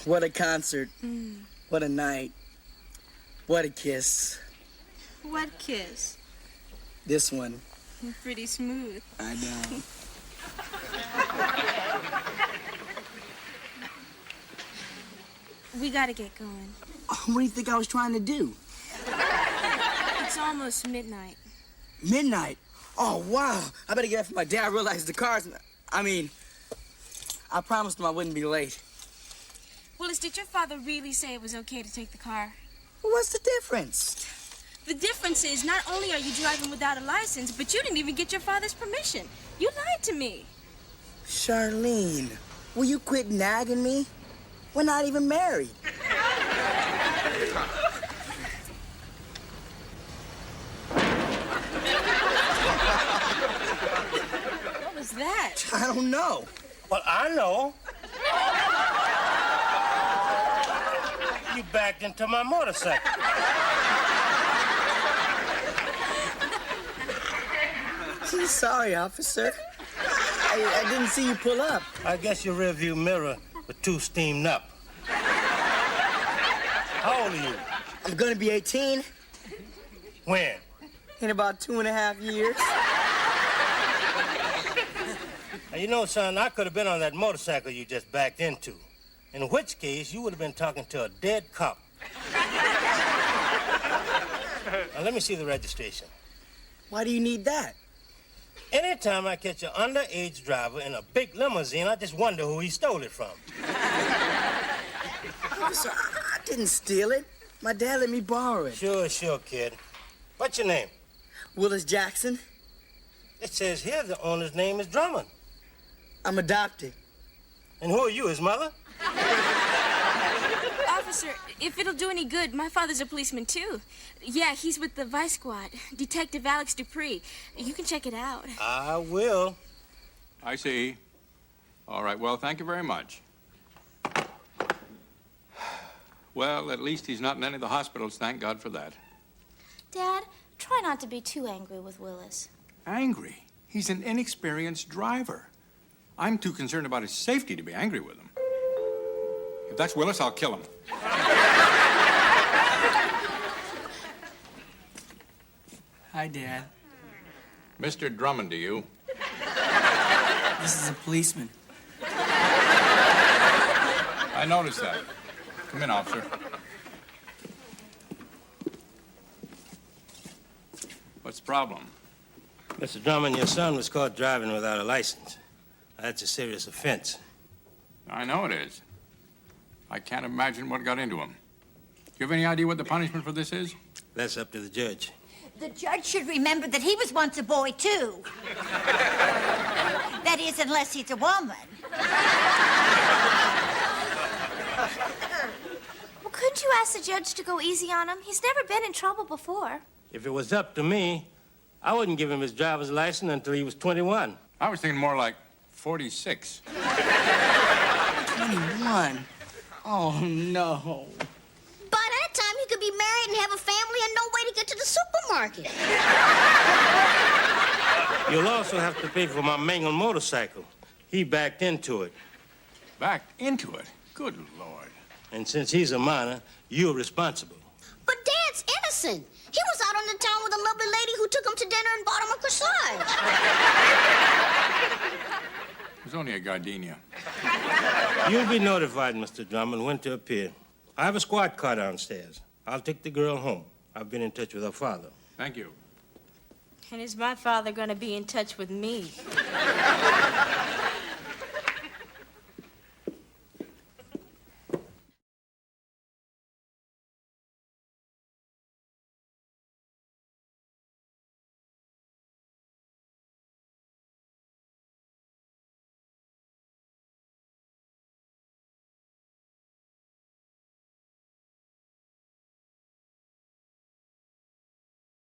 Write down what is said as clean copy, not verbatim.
What a concert. What a night. What a kiss. What kiss? This one. Pretty smooth. I know. We gotta get going. What do you think I was trying to do? It's almost midnight. Midnight? Oh, wow. I better get up for my dad. I realized the car's... I promised him I wouldn't be late. Willis, did your father really say it was okay to take the car? Well, what's the difference? The difference is not only are you driving without a license, but you didn't even get your father's permission. You lied to me. Charlene, will you quit nagging me? We're not even married. What was that? I don't know. Well, I know. You backed into my motorcycle. Sorry, officer. I didn't see you pull up. I guess your rearview mirror was too steamed up. How old are you? I'm gonna be 18 When? in about 2.5 years. Now, you know, son, I could have been on that motorcycle you just backed into. In which case, you would have been talking to a dead cop. Now, let me see the registration. Why do you need that? Anytime I catch an underage driver in a big limousine, I just wonder who he stole it from. Officer, I didn't steal it. My dad let me borrow it. Sure, kid. What's your name? Willis Jackson. It says here the owner's name is Drummond. I'm adopted. And who are you, his mother? Officer, if it'll do any good, my father's a policeman, too. Yeah, he's with the Vice Squad. Detective Alex Dupree. You can check it out. I will. I see. All right, well, thank you very much. Well, at least he's not in any of the hospitals. Thank God for that. Dad, try not to be too angry with Willis. Angry? He's an inexperienced driver. I'm too concerned about his safety to be angry with him. If that's Willis, I'll kill him. Hi, Dad. Mr. Drummond, to you. This is a policeman. I noticed that. Come in, officer. What's the problem? Mr. Drummond, your son was caught driving without a license. That's a serious offense. I know it is. I can't imagine what got into him. Do you have any idea what the punishment for this is? That's up to the judge. The judge should remember that he was once a boy, too. That is, unless he's a woman. Well, couldn't you ask the judge to go easy on him? He's never been in trouble before. If it was up to me, I wouldn't give him his driver's license until he was 21. I was thinking more like 46. 21? Oh, no. By that time, he could be married and have a family and no way to get to the supermarket. You'll also have to pay for my mangled motorcycle. He backed into it. Backed into it? Good Lord. And since he's a minor, you're responsible. But Dad's innocent. He was out on the town with a lovely lady who took him to dinner and bought him a corsage. It was only a gardenia. You'll be notified, Mr. Drummond, when to appear. I have a squad car downstairs. I'll take the girl home. I've been in touch with her father. Thank you. And is my father going to be in touch with me?